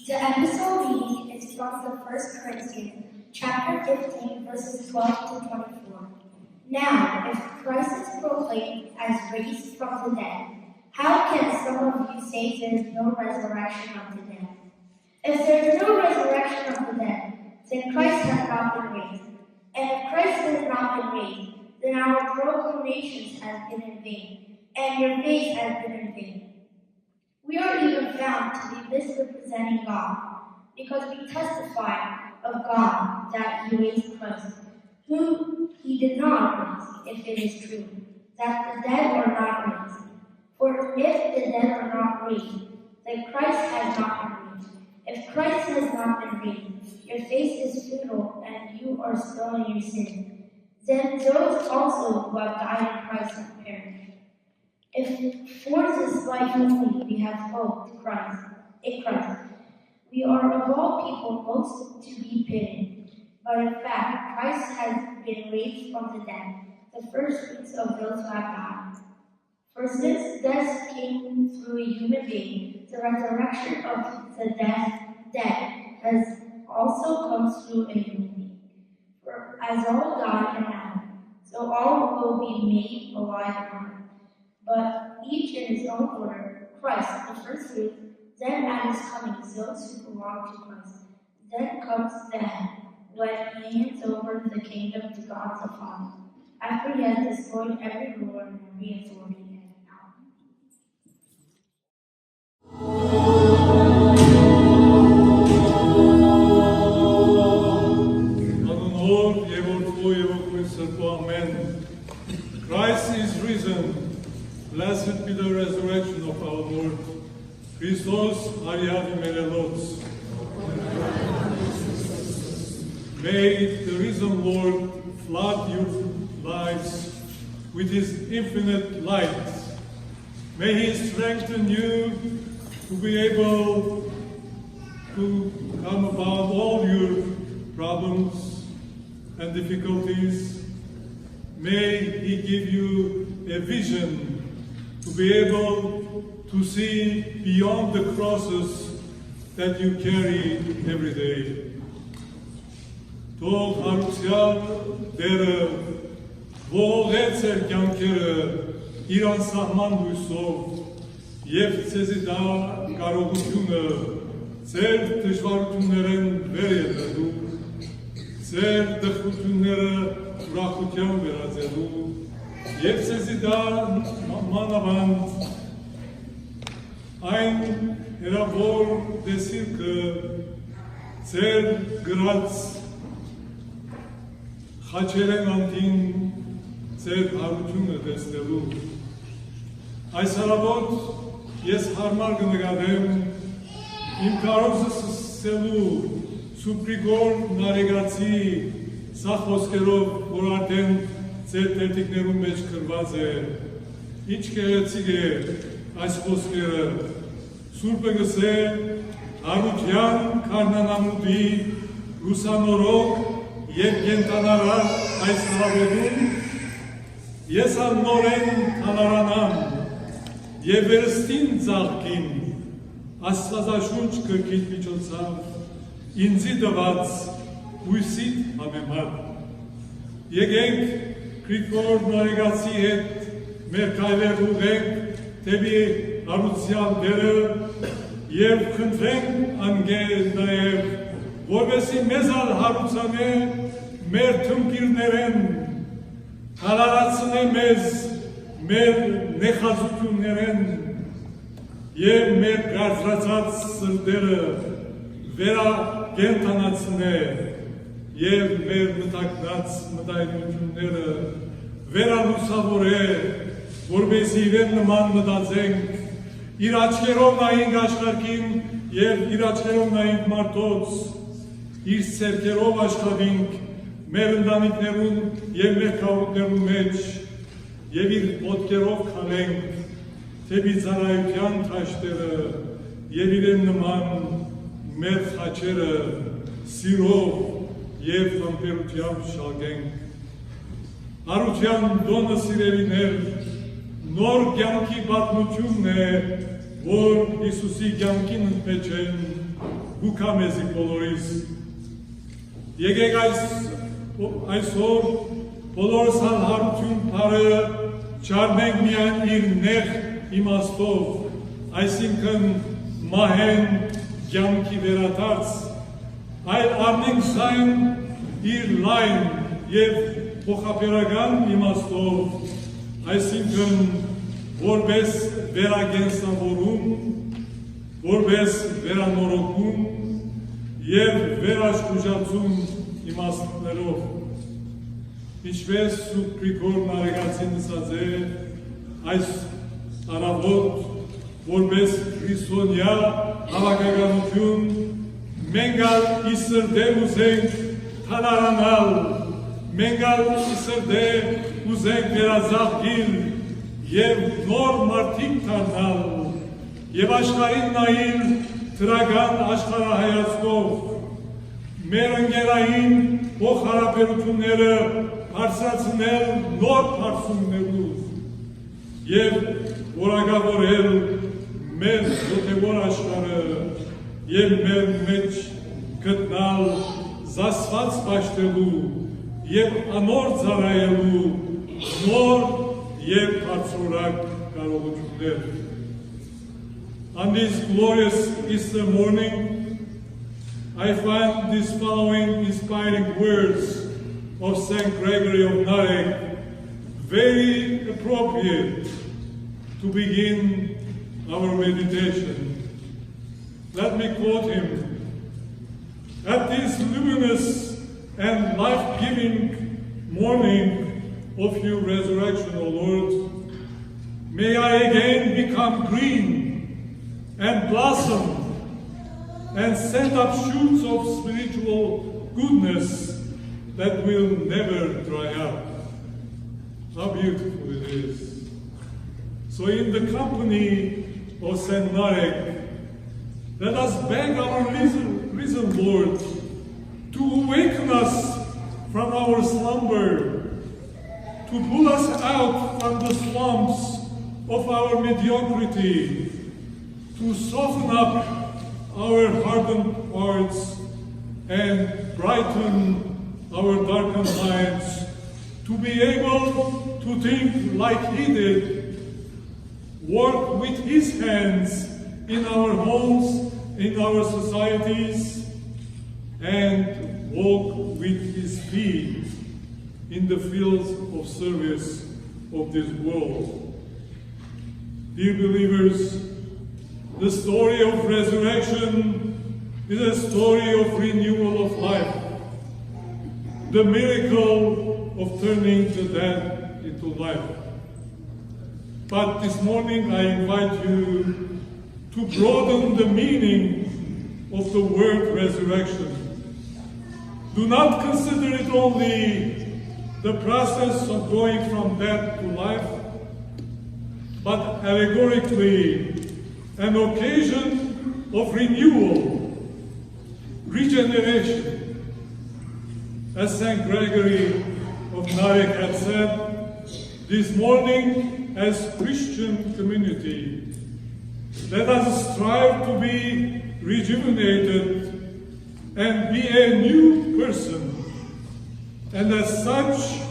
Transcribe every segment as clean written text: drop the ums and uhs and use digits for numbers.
The episode reading is from the 1 Corinthians, chapter 15, verses 12 to 24. Now, if Christ is proclaimed as raised from the dead, how can some of you say there is no resurrection of the dead? If there is no resurrection of the dead, then Christ has not been raised. And if Christ has not been raised, then our proclamations have been in vain, and your faith has been in vain. We are even found to be misrepresenting God, because we testify of God that He raised Christ, whom He did not raise, if it is true, that the dead were not raised. For if the dead are not raised, then Christ has not been raised. If Christ has not been raised, your faith is futile, and you are still in your sin. Then those also who have died in Christ have perished. If for this life only we have hope in Christ, we are of all people most to be pitied. But in fact, Christ has been raised from the dead, the first fruits of those who have died. For since death came through a human being, the resurrection of the dead has also come through a human being. For as all died in Adam, so all will be made alive in Christ. But each in his own order: Christ, the first fruit, then at his coming, those who belong to Christ. Then comes the head, when he hands over the kingdom to God the Father, after he has destroyed every ruler and every authority and power. Amen. Christ is risen. Blessed be the resurrection of our Lord. Christos Ariadi Merelos. May the risen Lord flood your lives with His infinite light. May He strengthen you to be able to come about all your problems and difficulties. May He give you a vision to be able to see beyond the crosses that you carry every day. Թող հարության դերը ողեց էր կյանքերը իր անսահման հույսով և ցեզի դա կարողությունը ձեր դժվարություններն վեր ելնելու, ձեր դժվարությունները ուրախության վերածելու և ցեզի դա մանավանդ այն հրավոր տեսիլքը ձեր գրած խաչերեն անտին ձեր հարությունը տեսնելու։ Այս հարավոտ ես հարմար կնկատեմ իմ կարոզը սսելու Սուպրիգոր նարեգացի սա խոսքերով, որ արդեն ձեր տերտիկներում մեջ կրված է, ինչ գեղեցիկ է այս խոսքերը, Սուրբը գսե հարության քարնանամուտի լուսանորոք և կենտանարար այս հարավոտում, ես աննորեն թանարանամ և վերստին ծաղկին Աստվածաշունչ կրքիդ միջոցով ինձի դված հույսիդ համեմատ։ Եկենք Գրիգոր Նարեկացի հետ մեր քայլեր ուղենք դեպի հարության դերը եւ խնդրենք անգե նաեւ որովհետեւ մեզ ալ հարուցանե մեր թմբիրներեն քարարացնե մեզ մեր նեխազություններեն եւ մեր գարզրացած սրտերը վերակենդանացնե եւ մեր մտակնած մտայնությունները վերալուսավորե, որպես իրեն նման մտածենք իր աչքերով նայենք աշխարհին եւ իր աչքերով նայենք մարդոց, իր ցերկերով աշխատենք մեր ընտանիքներուն եւ մեր քաղաքներուն մեջ եւ իր ոտքերով քանենք դեպի ծառայության թաշտերը եւ իրեն նման մեր խաչերը սիրով եւ համբերությամբ շալգենք։ Հարության դոնը սիրելիներ, նոր կյանքի պատմությունն է, որ Հիսուսի կյանքին մեջ են գուքա մեզի բոլորիս։ Եկեք այսօր բոլորս հարություն բարը չարնենք միայն իր նեղ իմաստով, այսինքն մահեն կյանքի վերադարձ, այլ առնենք զայն իր լայն եւ փոխաբերական իմաստով, այսինքն որպես վերագենսավորում, որպես վերանորոգում եւ վերաշխուժացում իմաստներով։ Ինչպես Սուրբ Գրիգոր Նարեկացին ասած է, այս առավոտ որպես քրիստոնյա հավաքականություն մենք ալ իսրդե ուզենք թալարանալ, մենք ալ իսրդե ուզենք վերազավգիլ եւ նոր մարդիկ դառնալ եւ աշխարհին նայել դրական աշխարհայացքով մեր ընկերային փոխհարաբերությունները բարձրացնել նոր բարձուններով եւ որակավորել մեր ոգևոր աշխարհը եւ մեր մեջ գտնալ զասված պաշտելու եւ անոր ծառայելու նոր եւ բարձրորակ կարողություններ։ On this glorious Easter morning, I find these following inspiring words of Saint Gregory of Narek very appropriate to begin our meditation. Let me quote him. At this luminous and life-giving morning of your resurrection, O Lord, may I again become green and blossom and send up shoots of spiritual goodness that will never dry up. How beautiful it is. So in the company of Saint Narek, let us beg our risen Lord to awaken us from our slumber, to pull us out from the slumps of our mediocrity, to soften up our hardened hearts and brighten our darkened minds, to be able to think like he did, work with his hands in our homes, in our societies, and walk with his feet in the fields of service of this world. Dear believers, the story of resurrection is a story of renewal of life, the miracle of turning the dead into life. But this morning I invite you to broaden the meaning of the word resurrection. Do not consider it only the process of going from death to life, but allegorically an occasion of renewal, regeneration. As Saint Gregory of Narek had said, this morning as Christian community, Let us strive to be rejuvenated and be a new person, and as such,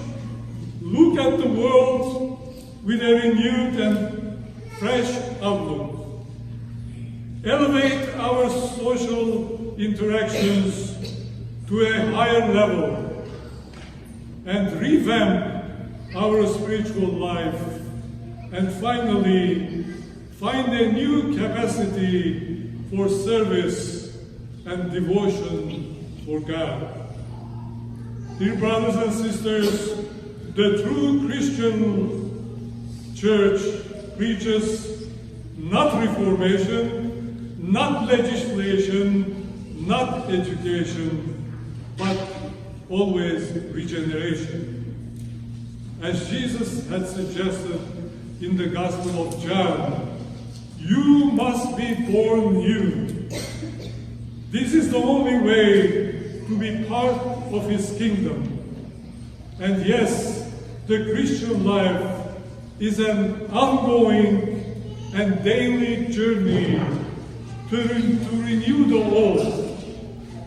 look at the world with a renewed and fresh outlook. Elevate our social interactions to a higher level and revamp our spiritual life. And finally, find a new capacity for service and devotion for God. Dear brothers and sisters, the true Christian church preaches not reformation, not legislation, not education, but always regeneration. As Jesus had suggested in the Gospel of John, you must be born new. This is the only way to be part of His kingdom. And yes, the Christian life is an ongoing and daily journey to renew the old,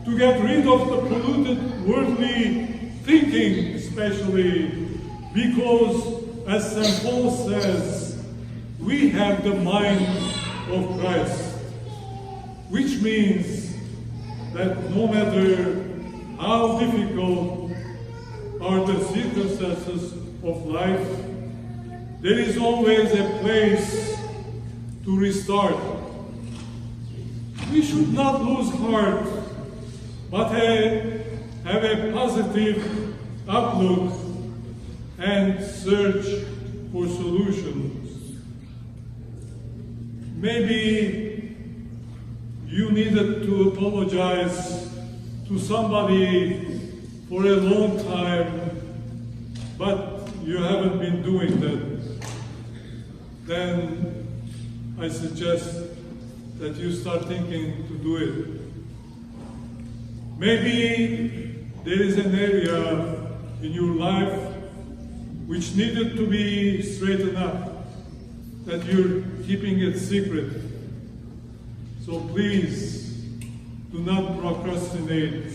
to get rid of the polluted worldly thinking, especially because, as St. Paul says, we have the mind of Christ, which means that no matter how difficult are the circumstances of life, there is always a place to restart. We should not lose heart, but have a positive outlook and search for solutions. Maybe you needed to apologize to somebody for a long time, but you haven't been doing that. Then I suggest that you start thinking to do it. Maybe there is an area in your life which needed to be straightened up, that you're keeping it secret. So please, do not procrastinate.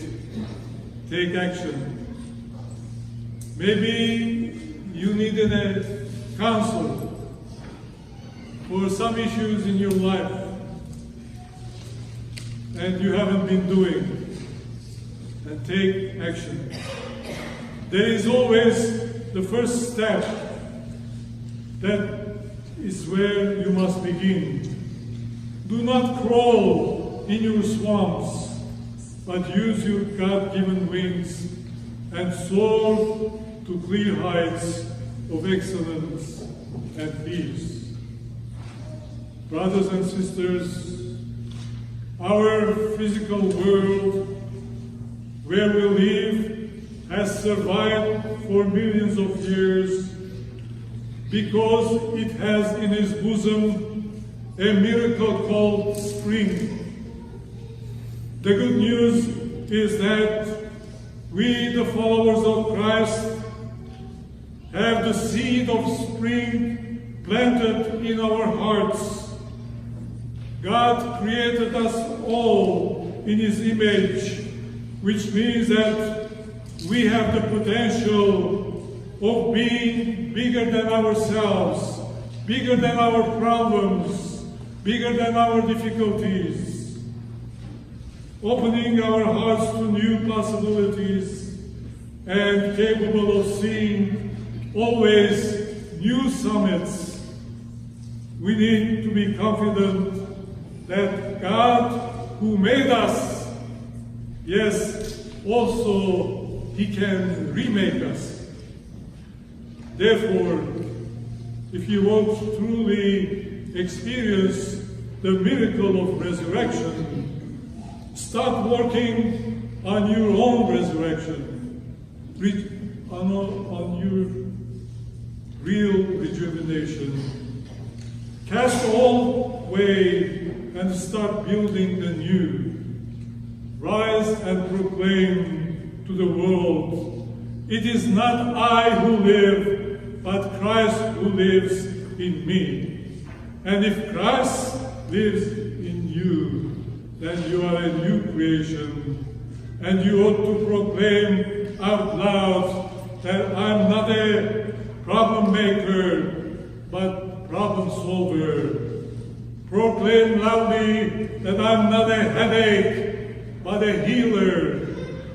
Take action. Maybe you needed a counsel for some issues in your life, and you haven't been doing it. And take action. There is always the first step. That is where you must begin. Do not crawl in your swamps, but use your God-given wings and soar to clear heights of excellence and peace. Brothers and sisters, our physical world where we live has survived for millions of years because it has in its bosom a miracle called spring. The good news is that we, the followers of Christ, have the seed of spring planted in our hearts. God created us all in His image, which means that we have the potential of being bigger than ourselves, bigger than our problems, bigger than our difficulties, opening our hearts to new possibilities and capable of seeing always new summits. We need to be confident that God, who made us, yes, also He can remake us. Therefore, if you want to truly experience the miracle of resurrection, start working on your own resurrection, on your real rejuvenation. Cast all away and start building the new. Rise and proclaim to the world, it is not I who live, but Christ who lives in me. And if Christ lives in you, then you are a new creation, and you ought to proclaim out loud that I'm not a problem maker, but problem solver. Proclaim loudly that I'm not a headache, but a healer.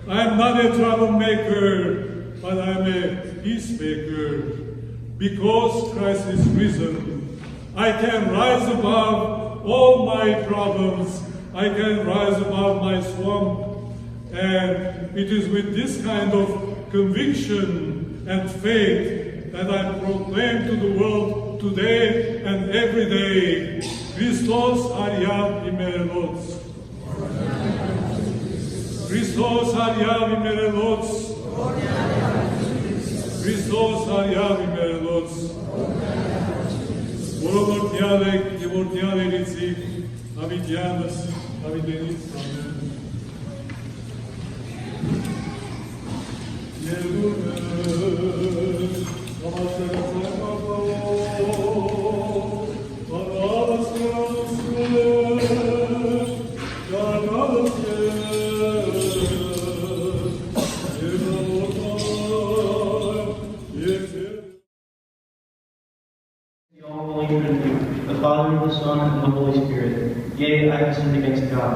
I'm not a troublemaker, but I'm a peacemaker. Because Christ is risen, I can rise above all my problems. I can rise above my swamp. And it is with this kind of conviction and faith that I proclaim to the world today and every day, Christos Ariad Imerelos. Christos Ariad Imerelos. Christos Ariad Imerelos. Vortiale, Vortiale Ritzi, Avidianas, Avidenis, Amen. The all-holy Trinity, the Father, the Son, and the Holy Spirit. Yea, I have sinned against God.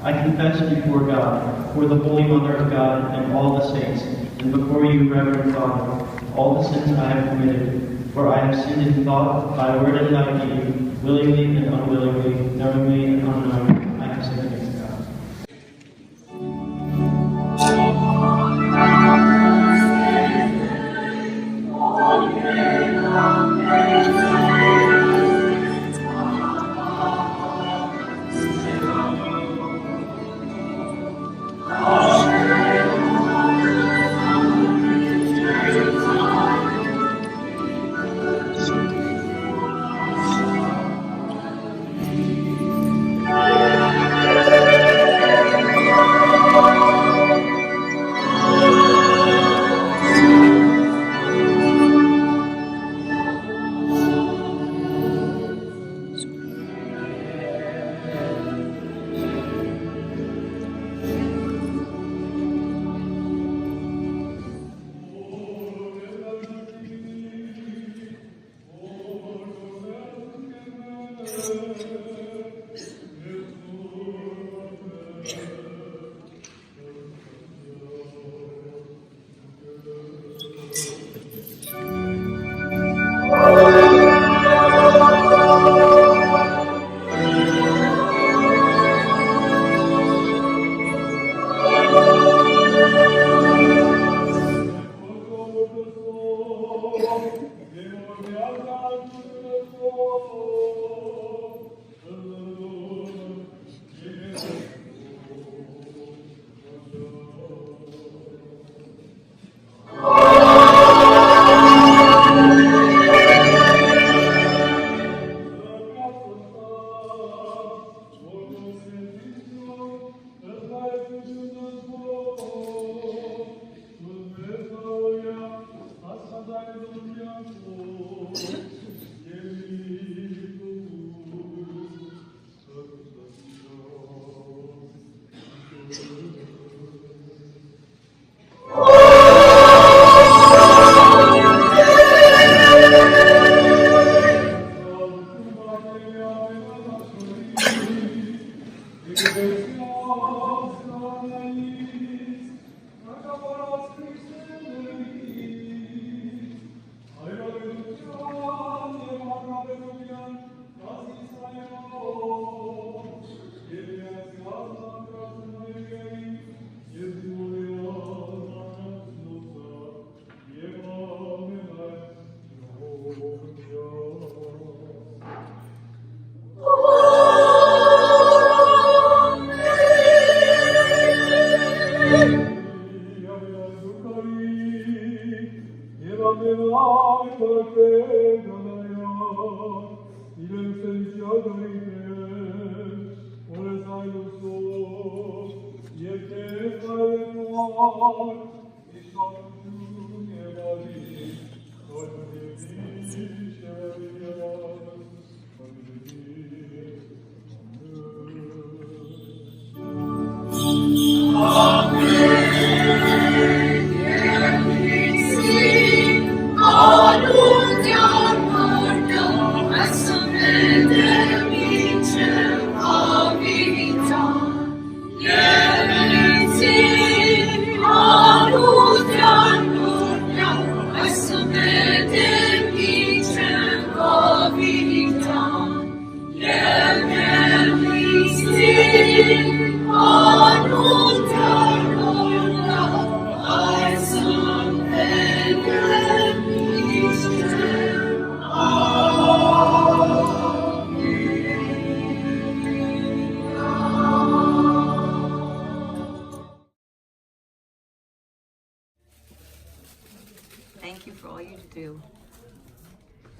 I confess before God, before the Holy Mother of God, and all the saints, and before you, Reverend Father, all the sins I have committed. For I have sinned in thought, by word and by deed, willingly and unwillingly, knowingly and unknowingly. I have sinned against God.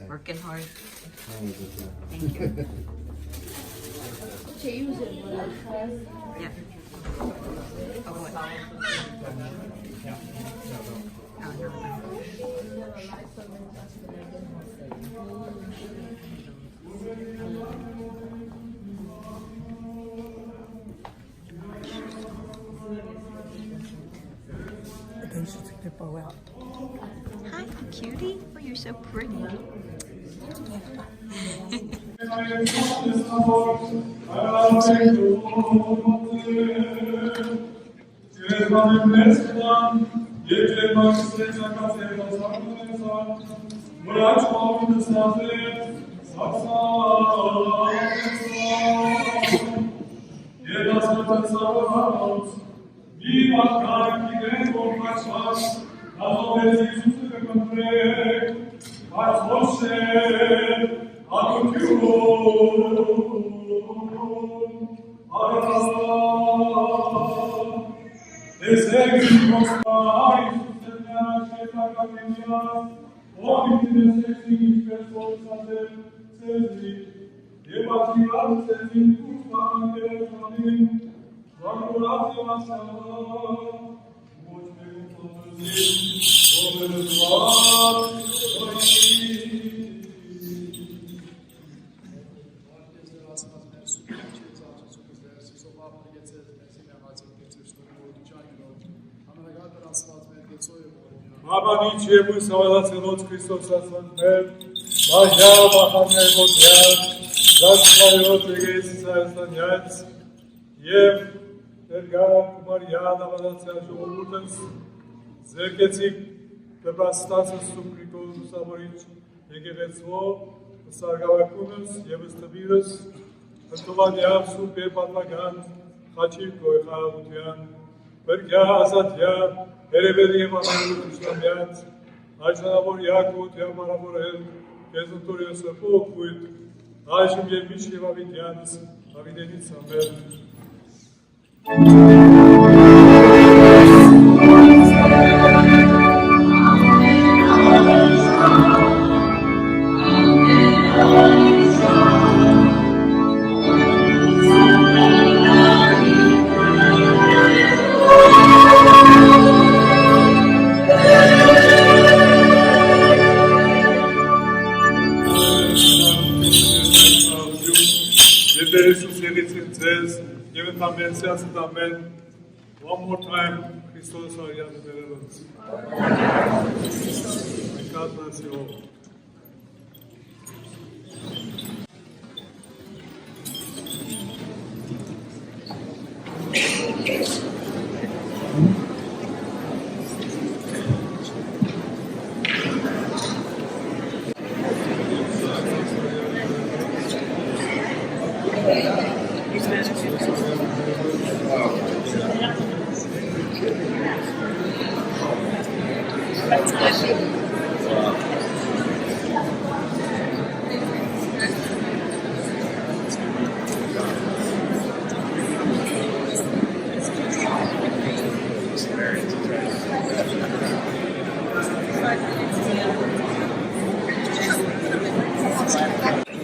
Working hard. Thank you. Yeah. Oh, what? Oh, no. Then she took the bow out. Hi, cutie. Oh, you're so pretty. Abani Jebu Savalacelot Christos Asmanfer, Maja Bahane Botian, Zaskayot Regis Sastanyats, Yev, Erga, Mariana Valacia Jogurtas, Zerketik, Pebastas Sukriko Saborich, Egevetso, Sargavakunus, Yevestavirus, Antovania Supe Patlagan, Hachiko Ehavutian, Berga Azatya, Ereveri Manu Stamyat, Ajnabor Yakut, Yamaraborel, Kesutorius Apokuit, Ajum Yemishi Vavidians, Avidenit Samer. Amen. One more time, Christos Ariad Berelos. God bless you all.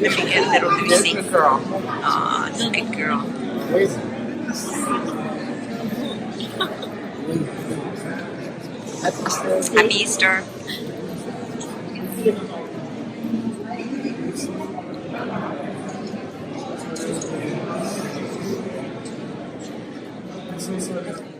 Let me get a little Lucy. Good girl. Aw, good girl. Happy Easter. So sorry.